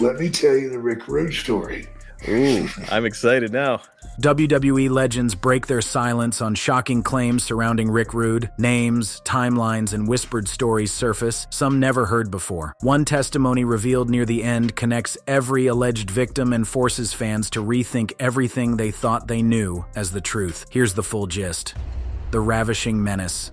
Let me tell you the Rick Rude story. Ooh, I'm excited now. WWE legends break their silence on shocking claims surrounding Rick Rude. Names, timelines, and whispered stories surface, some never heard before. One testimony revealed near the end connects every alleged victim and forces fans to rethink everything they thought they knew as the truth. Here's the full gist. The ravishing menace.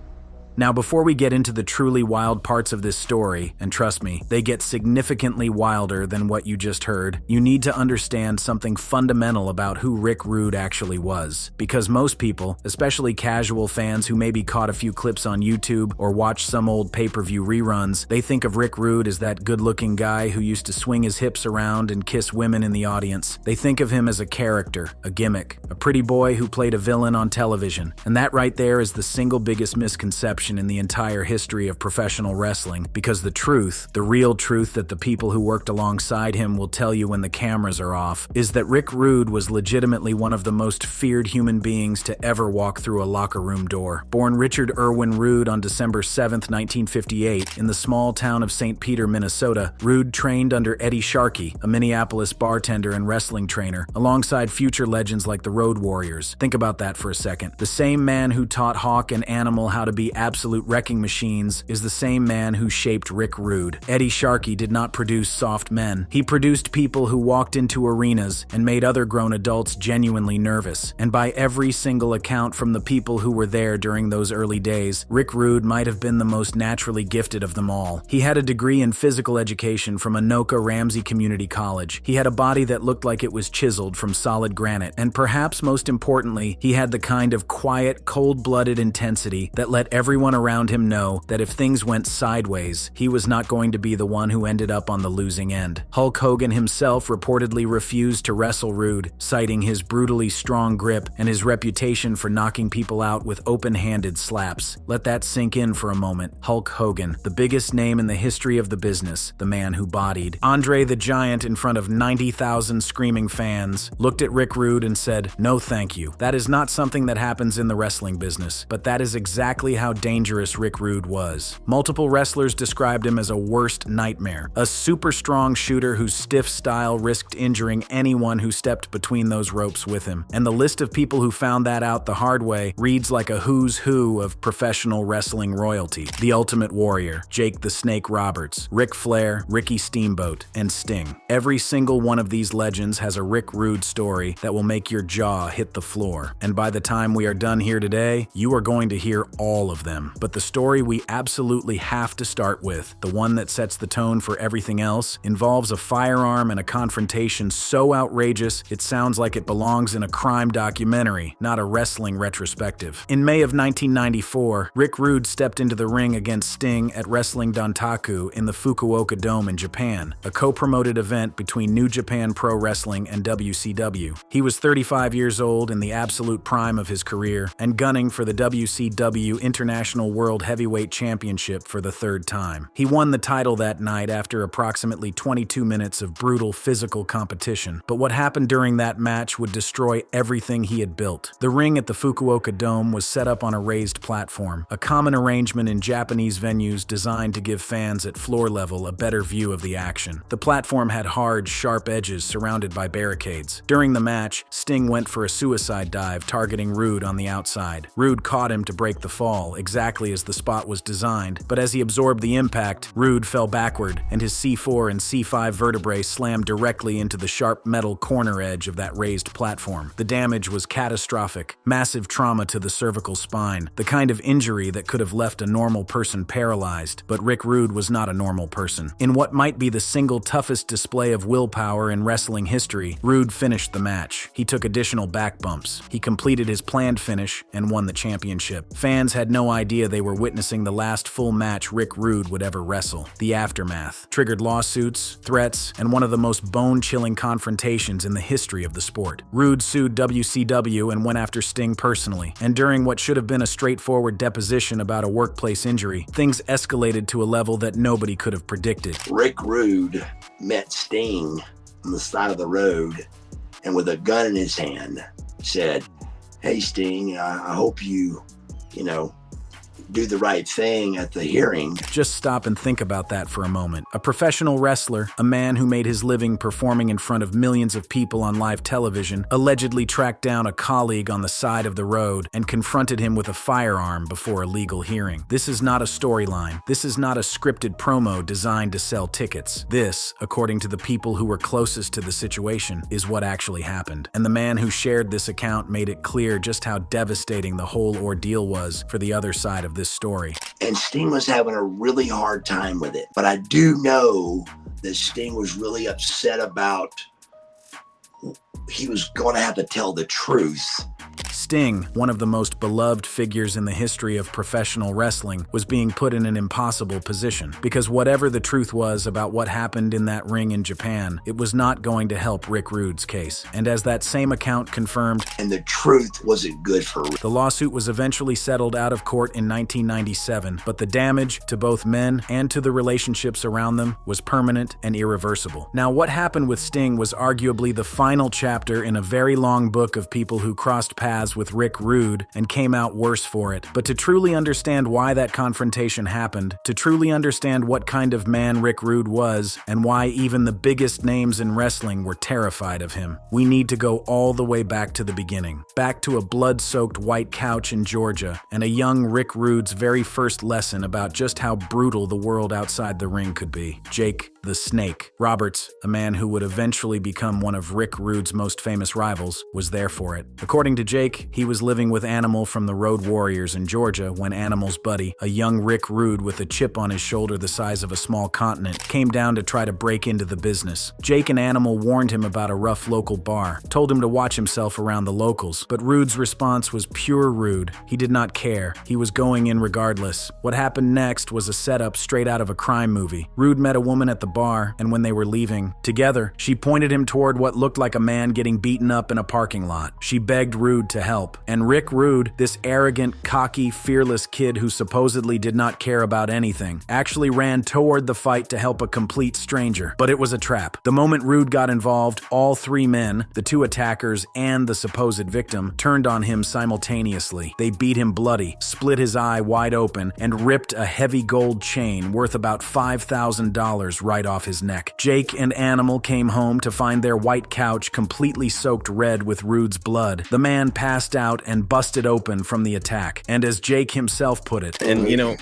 Now, before we get into the truly wild parts of this story, and trust me, they get significantly wilder than what you just heard, you need to understand something fundamental about who Rick Rude actually was. Because most people, especially casual fans who maybe caught a few clips on YouTube or watched some old pay-per-view reruns, they think of Rick Rude as that good-looking guy who used to swing his hips around and kiss women in the audience. They think of him as a character, a gimmick, a pretty boy who played a villain on television. And that right there is the single biggest misconception in the entire history of professional wrestling, because the truth, the real truth that the people who worked alongside him will tell you when the cameras are off, is that Rick Rude was legitimately one of the most feared human beings to ever walk through a locker room door. Born Richard Irwin Rude on December 7, 1958, in the small town of St. Peter, Minnesota, Rude trained under Eddie Sharkey, a Minneapolis bartender and wrestling trainer, alongside future legends like the Road Warriors. Think about that for a second. The same man who taught Hawk and Animal how to be absolute wrecking machines is the same man who shaped Rick Rude. Eddie Sharkey did not produce soft men. He produced people who walked into arenas and made other grown adults genuinely nervous. And by every single account from the people who were there during those early days, Rick Rude might have been the most naturally gifted of them all. He had a degree in physical education from Anoka Ramsey Community College. He had a body that looked like it was chiseled from solid granite. And perhaps most importantly, he had the kind of quiet, cold-blooded intensity that let everyone around him know that if things went sideways, he was not going to be the one who ended up on the losing end. Hulk Hogan himself reportedly refused to wrestle Rude, citing his brutally strong grip and his reputation for knocking people out with open-handed slaps. Let that sink in for a moment. Hulk Hogan, the biggest name in the history of the business, the man who bodied Andre the Giant in front of 90,000 screaming fans, looked at Rick Rude and said, "No thank you. That is not something that happens in the wrestling business." But that is exactly how dangerous Rick Rude was. Multiple wrestlers described him as a worst nightmare, a super strong shooter whose stiff style risked injuring anyone who stepped between those ropes with him. And the list of people who found that out the hard way reads like a who's who of professional wrestling royalty. The Ultimate Warrior, Jake the Snake Roberts, Ric Flair, Ricky Steamboat, and Sting. Every single one of these legends has a Rick Rude story that will make your jaw hit the floor. And by the time we are done here today, you are going to hear all of them. But the story we absolutely have to start with, the one that sets the tone for everything else, involves a firearm and a confrontation so outrageous it sounds like it belongs in a crime documentary, not a wrestling retrospective. In May of 1994, Rick Rude stepped into the ring against Sting at Wrestling Dontaku in the Fukuoka Dome in Japan, a co-promoted event between New Japan Pro Wrestling and WCW. He was 35 years old in the absolute prime of his career and gunning for the WCW International World Heavyweight Championship for the third time. He won the title that night after approximately 22 minutes of brutal physical competition. But what happened during that match would destroy everything he had built. The ring at the Fukuoka Dome was set up on a raised platform, a common arrangement in Japanese venues designed to give fans at floor level a better view of the action. The platform had hard, sharp edges surrounded by barricades. During the match, Sting went for a suicide dive targeting Rude on the outside. Rude caught him to break the fall, exactly as the spot was designed, but as he absorbed the impact, Rude fell backward, and his C4 and C5 vertebrae slammed directly into the sharp metal corner edge of that raised platform. The damage was catastrophic, massive trauma to the cervical spine, the kind of injury that could have left a normal person paralyzed, but Rick Rude was not a normal person. In what might be the single toughest display of willpower in wrestling history, Rude finished the match. He took additional back bumps. He completed his planned finish and won the championship. Fans had no idea they were witnessing the last full match Rick Rude would ever wrestle. The aftermath triggered lawsuits, threats, and one of the most bone-chilling confrontations in the history of the sport. Rude sued WCW and went after Sting personally, and during what should have been a straightforward deposition about a workplace injury, things escalated to a level that nobody could have predicted. Rick Rude met Sting on the side of the road and with a gun in his hand said, "Hey Sting, I hope you do the right thing at the hearing. Just stop and think about that for a moment. A professional wrestler, a man who made his living performing in front of millions of people on live television, allegedly tracked down a colleague on the side of the road and confronted him with a firearm before a legal hearing. This is not a storyline. This is not a scripted promo designed to sell tickets. This, according to the people who were closest to the situation, is what actually happened. And the man who shared this account made it clear just how devastating the whole ordeal was for the other side of this story. And Sting was having a really hard time with it. But I do know that Sting was really upset about he was going to have to tell the truth. Sting, one of the most beloved figures in the history of professional wrestling, was being put in an impossible position because whatever the truth was about what happened in that ring in Japan, it was not going to help Rick Rude's case. And as that same account confirmed, and the truth wasn't good for Rick. The lawsuit was eventually settled out of court in 1997, but the damage to both men and to the relationships around them was permanent and irreversible. Now, what happened with Sting was arguably the final chapter in a very long book of people who crossed paths with Rick Rude and came out worse for it. But to truly understand why that confrontation happened, to truly understand what kind of man Rick Rude was, and why even the biggest names in wrestling were terrified of him, we need to go all the way back to the beginning. Back to a blood-soaked white couch in Georgia, and a young Rick Rude's very first lesson about just how brutal the world outside the ring could be. Jake the Snake Roberts, a man who would eventually become one of Rick Rude's most famous rivals, was there for it. According to Jake, he was living with Animal from the Road Warriors in Georgia when Animal's buddy, a young Rick Rude with a chip on his shoulder the size of a small continent, came down to try to break into the business. Jake and Animal warned him about a rough local bar, told him to watch himself around the locals, but Rude's response was pure Rude. He did not care. He was going in regardless. What happened next was a setup straight out of a crime movie. Rude met a woman at the bar, and when they were leaving together, she pointed him toward what looked like a man getting beaten up in a parking lot. She begged Rude to help, and Rick Rude, this arrogant, cocky, fearless kid who supposedly did not care about anything, actually ran toward the fight to help a complete stranger. But it was a trap. The moment Rude got involved, all three men, the two attackers and the supposed victim, turned on him simultaneously. They beat him bloody, split his eye wide open, and ripped a heavy gold chain worth about $5,000 right off his neck. Jake and Animal came home to find their white couch completely soaked red with Rude's blood. The man passed out and busted open from the attack, and as Jake himself put it. And you know,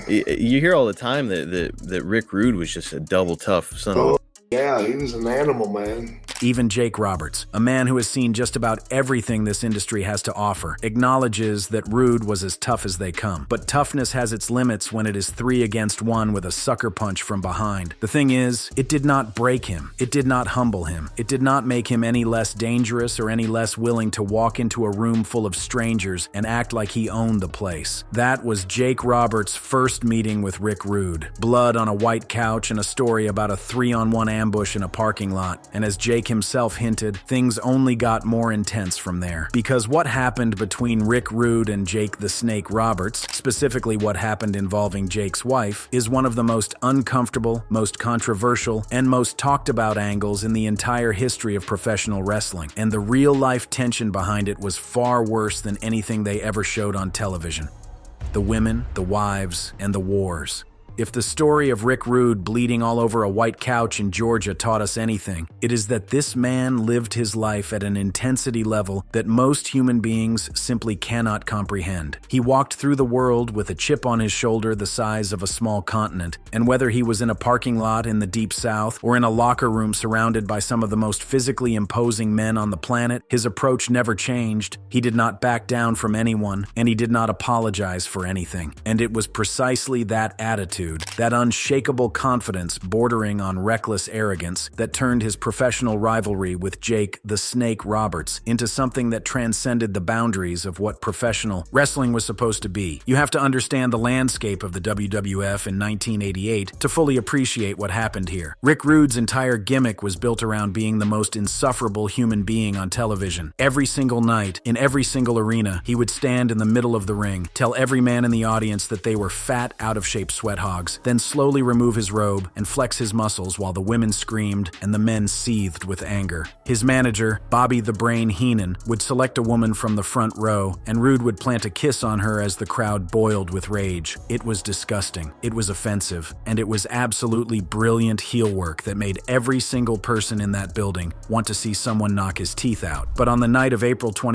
you hear all the time that Rick Rude was just a double tough son of a... Yeah, he was an animal, man. Even Jake Roberts, a man who has seen just about everything this industry has to offer, acknowledges that Rude was as tough as they come. But toughness has its limits when it is 3 against 1 with a sucker punch from behind. The thing is, it did not break him. It did not humble him. It did not make him any less dangerous or any less willing to walk into a room full of strangers and act like he owned the place. That was Jake Roberts' first meeting with Rick Rude. Blood on a white couch and a story about a 3-on-1 ambush in a parking lot. And as Jake himself hinted, things only got more intense from there. Because what happened between Rick Rude and Jake the Snake Roberts, specifically what happened involving Jake's wife, is one of the most uncomfortable, most controversial, and most talked about angles in the entire history of professional wrestling. And the real-life tension behind it was far worse than anything they ever showed on television. The women, the wives, and the wars. If the story of Rick Rude bleeding all over a white couch in Georgia taught us anything, it is that this man lived his life at an intensity level that most human beings simply cannot comprehend. He walked through the world with a chip on his shoulder the size of a small continent, and whether he was in a parking lot in the Deep South or in a locker room surrounded by some of the most physically imposing men on the planet, his approach never changed. He did not back down from anyone, and he did not apologize for anything. And it was precisely that attitude, that unshakable confidence bordering on reckless arrogance, that turned his professional rivalry with Jake the Snake Roberts into something that transcended the boundaries of what professional wrestling was supposed to be. You have to understand the landscape of the WWF in 1988 to fully appreciate what happened here. Rick Rude's entire gimmick was built around being the most insufferable human being on television. Every single night, in every single arena, he would stand in the middle of the ring, tell every man in the audience that they were fat, out-of-shape sweat hogs, dogs, then slowly remove his robe and flex his muscles while the women screamed and the men seethed with anger. His manager, Bobby the Brain Heenan, would select a woman from the front row, and Rude would plant a kiss on her as the crowd boiled with rage. It was disgusting, it was offensive, and it was absolutely brilliant heel work that made every single person in that building want to see someone knock his teeth out. But on the night of April 23,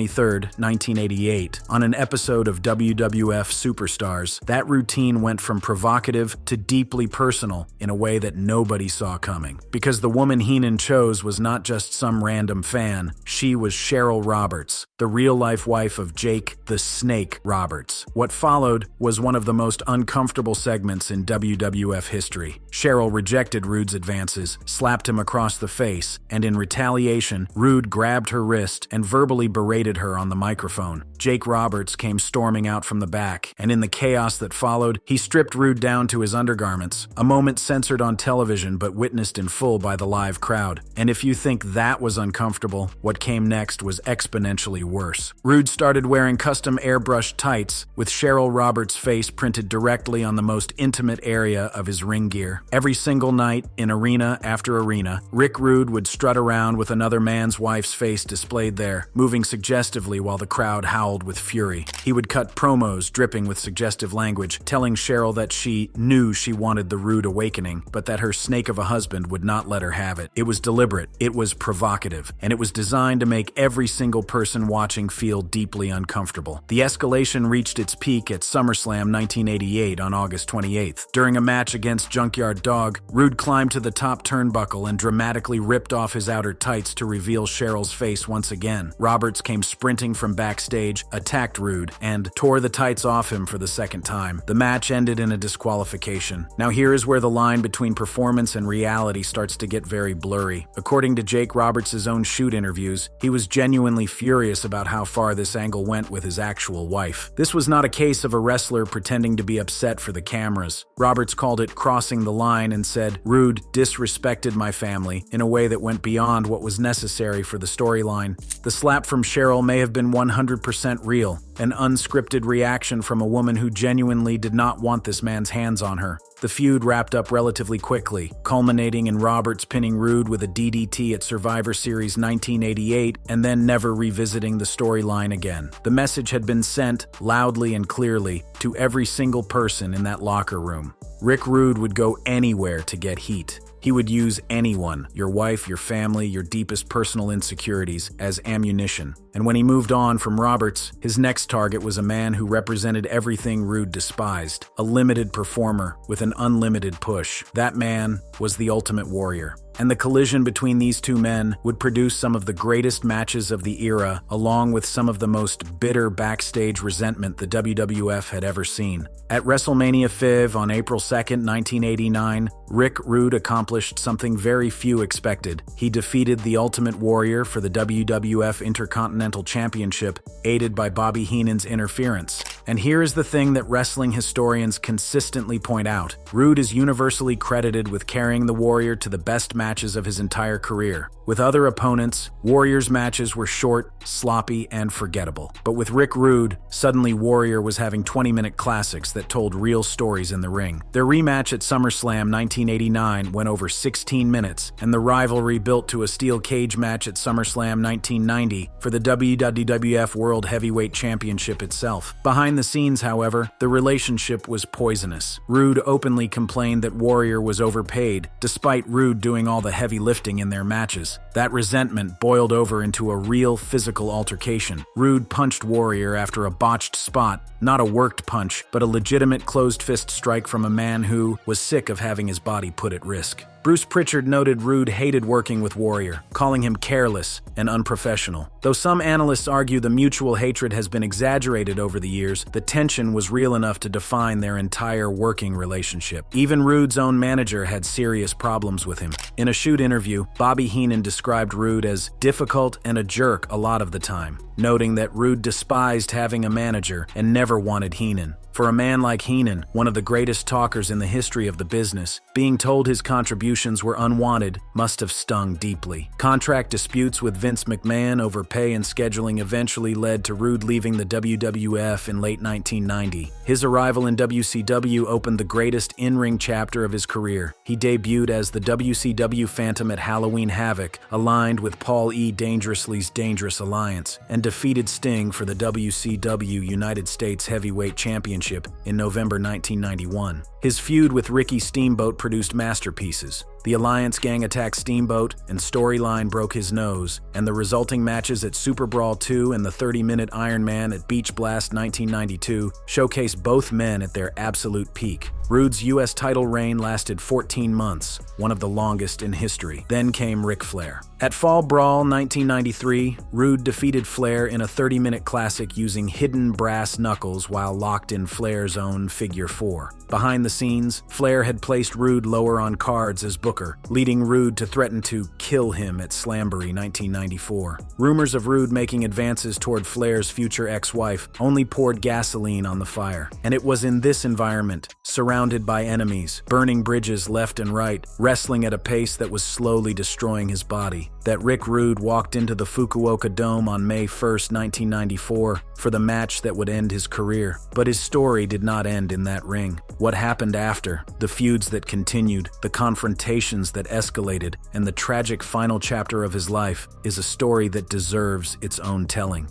1988, on an episode of WWF Superstars, that routine went from provocative to deeply personal in a way that nobody saw coming. Because the woman Heenan chose was not just some random fan, she was Cheryl Roberts, the real-life wife of Jake the Snake Roberts. What followed was one of the most uncomfortable segments in WWF history. Cheryl rejected Rude's advances, slapped him across the face, and in retaliation, Rude grabbed her wrist and verbally berated her on the microphone. Jake Roberts came storming out from the back, and in the chaos that followed, he stripped Rude down to his undergarments, a moment censored on television but witnessed in full by the live crowd. And if you think that was uncomfortable, what came next was exponentially worse. Rude started wearing custom airbrushed tights, with Cheryl Roberts' face printed directly on the most intimate area of his ring gear. Every single night, in arena after arena, Rick Rude would strut around with another man's wife's face displayed there, moving suggestively while the crowd howled with fury. He would cut promos dripping with suggestive language, telling Cheryl that she knew she wanted the Rude awakening, but that her snake of a husband would not let her have it. It was deliberate, it was provocative, and it was designed to make every single person watching feel deeply uncomfortable. The escalation reached its peak at SummerSlam 1988 on August 28th. During a match against Junkyard Dog, Rude climbed to the top turnbuckle and dramatically ripped off his outer tights to reveal Cheryl's face once again. Roberts came sprinting from backstage, attacked Rude, and tore the tights off him for the second time. The match ended in a disqualification. Now here is where the line between performance and reality starts to get very blurry. According to Jake Roberts' own shoot interviews, he was genuinely furious about how far this angle went with his actual wife. This was not a case of a wrestler pretending to be upset for the cameras. Roberts called it crossing the line and said, "Rude disrespected my family in a way that went beyond what was necessary for the storyline." The slap from Cheryl may have been 100% real, an unscripted reaction from a woman who genuinely did not want this man's hands on her. The feud wrapped up relatively quickly, culminating in Roberts pinning Rude with a DDT at Survivor Series 1988 and then never revisiting the storyline again. The message had been sent, loudly and clearly, to every single person in that locker room. Rick Rude would go anywhere to get heat. He would use anyone, your wife, your family, your deepest personal insecurities, as ammunition. And when he moved on from Roberts, his next target was a man who represented everything Rude despised, a limited performer with an unlimited push. That man was the Ultimate Warrior. And the collision between these two men would produce some of the greatest matches of the era, along with some of the most bitter backstage resentment the WWF had ever seen. At WrestleMania 5 on April 2nd, 1989, Rick Rude accomplished something very few expected. He defeated the Ultimate Warrior for the WWF Intercontinental Championship, aided by Bobby Heenan's interference. And here is the thing that wrestling historians consistently point out. Rude is universally credited with carrying the Warrior to the best matches of his entire career. With other opponents, Warrior's matches were short, sloppy, and forgettable. But with Rick Rude, suddenly Warrior was having 20-minute classics that told real stories in the ring. Their rematch at SummerSlam 1989 went over 16 minutes, and the rivalry built to a steel cage match at SummerSlam 1990 for the WWF World Heavyweight Championship itself. Behind the scenes, however, the relationship was poisonous. Rude openly complained that Warrior was overpaid, despite Rude doing all the heavy lifting in their matches. That resentment boiled over into a real physical altercation. Rude punched Warrior after a botched spot, not a worked punch, but a legitimate closed-fist strike from a man who was sick of having his body put at risk. Bruce Pritchard noted Rude hated working with Warrior, calling him careless and unprofessional. Though some analysts argue the mutual hatred has been exaggerated over the years, the tension was real enough to define their entire working relationship. Even Rude's own manager had serious problems with him. In a shoot interview, Bobby Heenan described Rude as difficult and a jerk a lot of the time, noting that Rude despised having a manager and never wanted Heenan. For a man like Heenan, one of the greatest talkers in the history of the business, being told his contributions were unwanted must have stung deeply. Contract disputes with Vince McMahon over pay and scheduling eventually led to Rude leaving the WWF in late 1990. His arrival in WCW opened the greatest in-ring chapter of his career. He debuted as the WCW Phantom at Halloween Havoc, aligned with Paul E. Dangerously's Dangerous Alliance, and defeated Sting for the WCW United States Heavyweight Championship in November 1991. His feud with Ricky Steamboat produced masterpieces. The Alliance gang attacked Steamboat, and Storyline broke his nose, and the resulting matches at Super Brawl 2 and the 30-minute Iron Man at Beach Blast 1992 showcased both men at their absolute peak. Rude's U.S. title reign lasted 14 months, one of the longest in history. Then came Ric Flair. At Fall Brawl 1993, Rude defeated Flair in a 30-minute classic using hidden brass knuckles while locked in Flair's own figure 4. Behind the scenes, Flair had placed Rude lower on cards as Booker, leading Rude to threaten to kill him at Slamboree 1994. Rumors of Rude making advances toward Flair's future ex-wife only poured gasoline on the fire. And it was in this environment, surrounded by enemies, burning bridges left and right, wrestling at a pace that was slowly destroying his body, that Rick Rude walked into the Fukuoka Dome on May 1st, 1994, for the match that would end his career. But his story did not end in that ring. What happened after, the feuds that continued, the confrontations that escalated, and the tragic final chapter of his life is a story that deserves its own telling.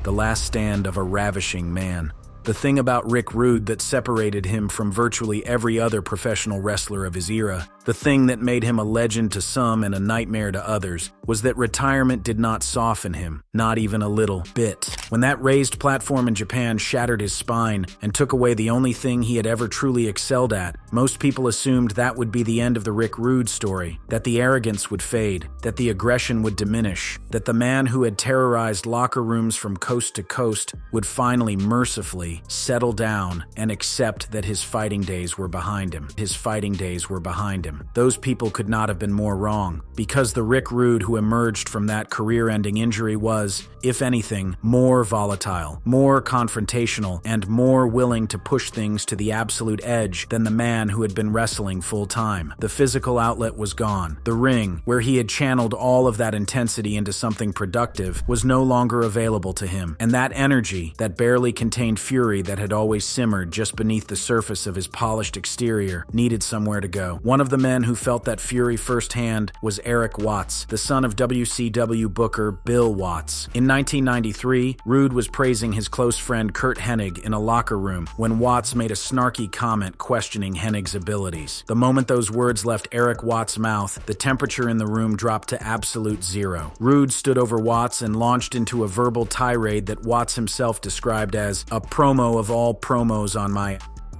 The last stand of a ravishing man. The thing about Rick Rude that separated him from virtually every other professional wrestler of his era, the thing that made him a legend to some and a nightmare to others, was that retirement did not soften him, not even a little bit. When that raised platform in Japan shattered his spine and took away the only thing he had ever truly excelled at, most people assumed that would be the end of the Rick Rude story, that the arrogance would fade, that the aggression would diminish, that the man who had terrorized locker rooms from coast to coast would finally mercifully settle down and accept that his fighting days were behind him. His fighting days were behind him. Those people could not have been more wrong, because the Rick Rude who emerged from that career-ending injury was, if anything, more volatile, more confrontational, and more willing to push things to the absolute edge than the man who had been wrestling full-time. The physical outlet was gone. The ring, where he had channeled all of that intensity into something productive, was no longer available to him, and that energy, that barely contained fury that had always simmered just beneath the surface of his polished exterior, needed somewhere to go. One of the men who felt that fury firsthand was Eric Watts, the son of WCW booker Bill Watts. In 1993, Rude was praising his close friend Curt Hennig in a locker room when Watts made a snarky comment questioning Hennig's abilities. The moment those words left Eric Watts' mouth, the temperature in the room dropped to absolute zero. Rude stood over Watts and launched into a verbal tirade that Watts himself described as a promo of all promos on my...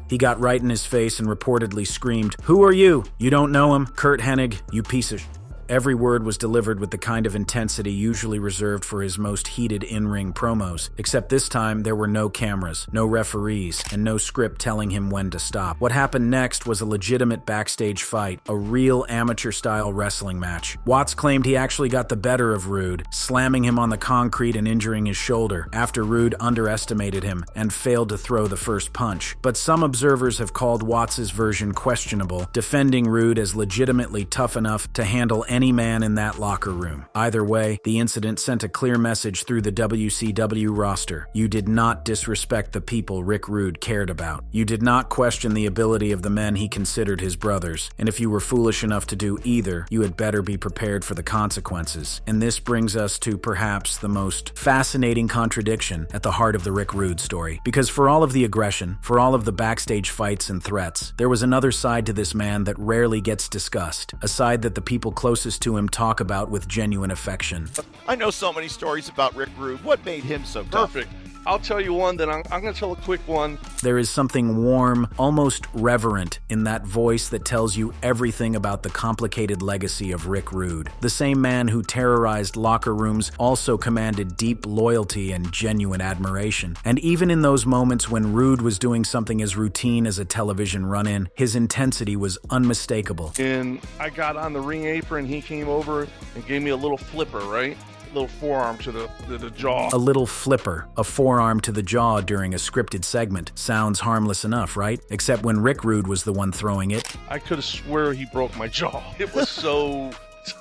He got right in his face and reportedly screamed, "Who are you? You don't know him? Curt Hennig, you piece of..." Every word was delivered with the kind of intensity usually reserved for his most heated in-ring promos, except this time there were no cameras, no referees, and no script telling him when to stop. What happened next was a legitimate backstage fight, a real amateur-style wrestling match. Watts claimed he actually got the better of Rude, slamming him on the concrete and injuring his shoulder, after Rude underestimated him and failed to throw the first punch. But some observers have called Watts' version questionable, defending Rude as legitimately tough enough to handle any man in that locker room. Either way, the incident sent a clear message through the WCW roster. You did not disrespect the people Rick Rude cared about. You did not question the ability of the men he considered his brothers. And if you were foolish enough to do either, you had better be prepared for the consequences. And this brings us to perhaps the most fascinating contradiction at the heart of the Rick Rude story. Because for all of the aggression, for all of the backstage fights and threats, there was another side to this man that rarely gets discussed. A side that the people closest to him talk about with genuine affection. I know so many stories about Rick Rude. What made him so tough? Perfect. I'll tell you one, then I'm going to tell a quick one. There is something warm, almost reverent, in that voice that tells you everything about the complicated legacy of Rick Rude. The same man who terrorized locker rooms also commanded deep loyalty and genuine admiration. And even in those moments when Rude was doing something as routine as a television run-in, his intensity was unmistakable. And I got on the ring apron, he came over and gave me a little flipper, right? little forearm to the jaw. A little flipper, a forearm to the jaw during a scripted segment. Sounds harmless enough, right? Except when Rick Rude was the one throwing it. I could have swear he broke my jaw. It was so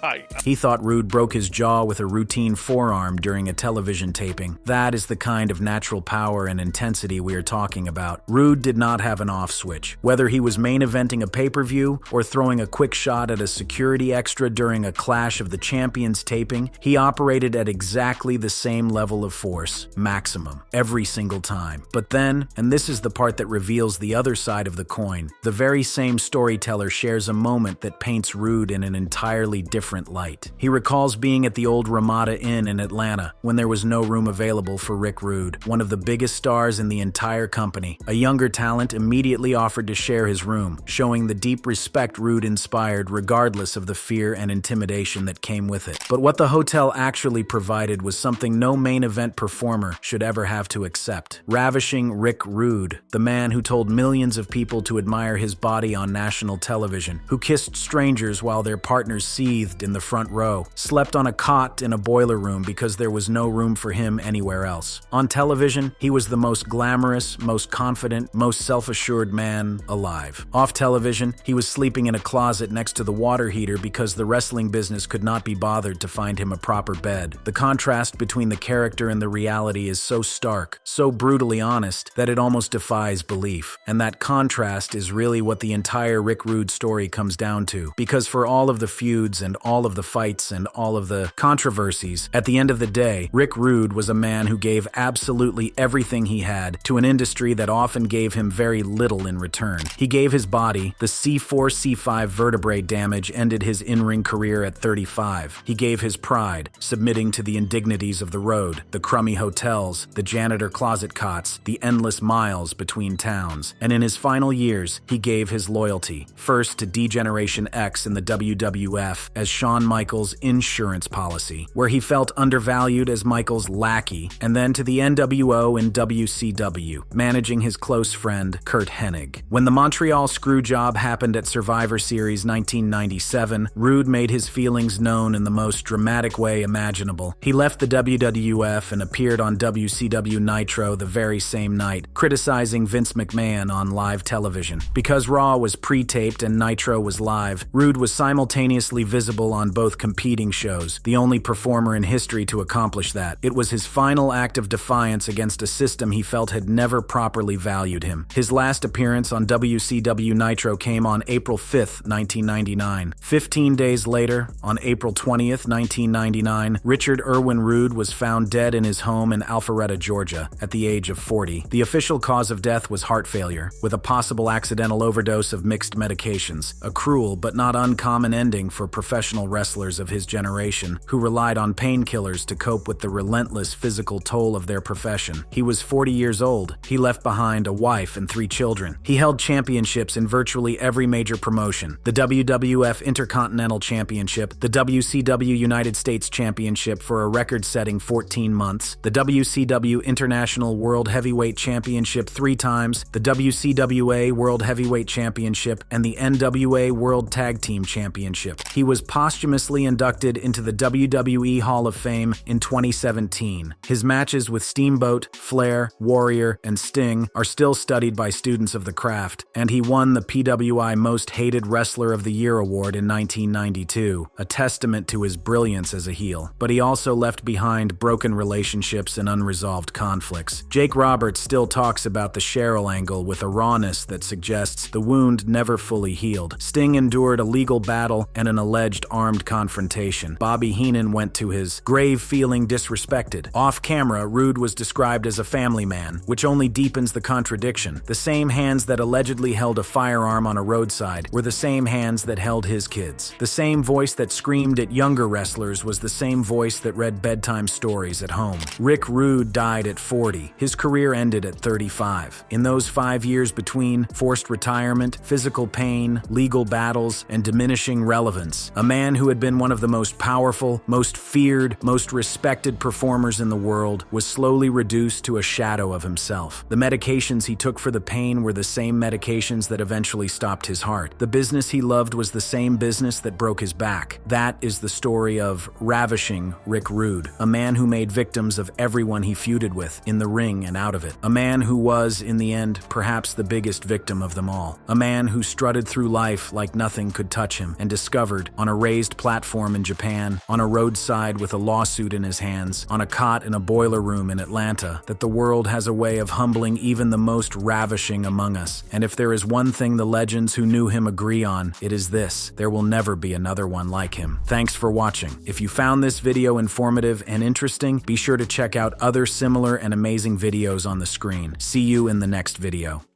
tight. He thought Rude broke his jaw with a routine forearm during a television taping. That is the kind of natural power and intensity we are talking about. Rude did not have an off switch. Whether he was main eventing a pay-per-view or throwing a quick shot at a security extra during a Clash of the Champions taping, he operated at exactly the same level of force, maximum, every single time. But then, and this is the part that reveals the other side of the coin, the very same storyteller shares a moment that paints Rude in an entirely different light. He recalls being at the old Ramada Inn in Atlanta when there was no room available for Rick Rude, one of the biggest stars in the entire company. A younger talent immediately offered to share his room, showing the deep respect Rude inspired regardless of the fear and intimidation that came with it. But what the hotel actually provided was something no main event performer should ever have to accept. Ravishing Rick Rude, the man who told millions of people to admire his body on national television, who kissed strangers while their partners seethed in the front row, slept on a cot in a boiler room because there was no room for him anywhere else. On television, he was the most glamorous, most confident, most self-assured man alive. Off television, he was sleeping in a closet next to the water heater because the wrestling business could not be bothered to find him a proper bed. The contrast between the character and the reality is so stark, so brutally honest, that it almost defies belief. And that contrast is really what the entire Rick Rude story comes down to. Because for all of the feuds and all of the fights and all of the controversies, at the end of the day, Rick Rude was a man who gave absolutely everything he had to an industry that often gave him very little in return. He gave his body. The C4, C5 vertebrae damage ended his in-ring career at 35. He gave his pride, submitting to the indignities of the road, the crummy hotels, the janitor closet cots, the endless miles between towns. And in his final years, he gave his loyalty, first to D-Generation X in the WWF as Shawn Michaels' insurance policy, where he felt undervalued as Michaels' lackey, and then to the NWO in WCW, managing his close friend Kurt Hennig. When the Montreal Screwjob happened at Survivor Series 1997, Rude made his feelings known in the most dramatic way imaginable. He left the WWF and appeared on WCW Nitro the very same night, criticizing Vince McMahon on live television. Because Raw was pre-taped and Nitro was live, Rude was simultaneously visible on both competing shows, the only performer in history to accomplish that. It was his final act of defiance against a system he felt had never properly valued him. His last appearance on WCW Nitro came on April 5th, 1999. 15 days later, on April 20th, 1999, Richard Irwin Rude was found dead in his home in Alpharetta, Georgia, at the age of 40. The official cause of death was heart failure, with a possible accidental overdose of mixed medications, a cruel but not uncommon ending for professional wrestlers of his generation who relied on painkillers to cope with the relentless physical toll of their profession. He was 40 years old. He left behind a wife and 3 children. He held championships in virtually every major promotion: the WWF Intercontinental Championship, the WCW United States Championship for a record-setting 14 months, the WCW International World Heavyweight Championship 3 times, the WCWA World Heavyweight Championship, and the NWA World Tag Team Championship. He was posthumously inducted into the WWE Hall of Fame in 2017. His matches with Steamboat, Flair, Warrior, and Sting are still studied by students of the craft, and he won the PWI Most Hated Wrestler of the Year award in 1992, a testament to his brilliance as a heel. But he also left behind broken relationships and unresolved conflicts. Jake Roberts still talks about the Cheryl angle with a rawness that suggests the wound never fully healed. Sting endured a legal battle and an alleged armed confrontation. Bobby Heenan went to his grave feeling disrespected. Off camera, Rude was described as a family man, which only deepens the contradiction. The same hands that allegedly held a firearm on a roadside were the same hands that held his kids. The same voice that screamed at younger wrestlers was the same voice that read bedtime stories at home. Rick Rude died at 40. His career ended at 35. In those 5 years between forced retirement, physical pain, legal battles, and diminishing relevance, a man who had been one of the most powerful, most feared, most respected performers in the world was slowly reduced to a shadow of himself. The medications he took for the pain were the same medications that eventually stopped his heart. The business he loved was the same business that broke his back. That is the story of Ravishing Rick Rude, a man who made victims of everyone he feuded with, in the ring and out of it. A man who was, in the end, perhaps the biggest victim of them all. A man who strutted through life like nothing could touch him, and discovered, on a raised platform in Japan, on a roadside with a lawsuit in his hands, on a cot in a boiler room in Atlanta, that the world has a way of humbling even the most ravishing among us. And if there is one thing the legends who knew him agree on, it is this: there will never be another one like him. Thanks for watching. If you found this video informative and interesting, be sure to check out other similar and amazing videos on the screen. See you in the next video.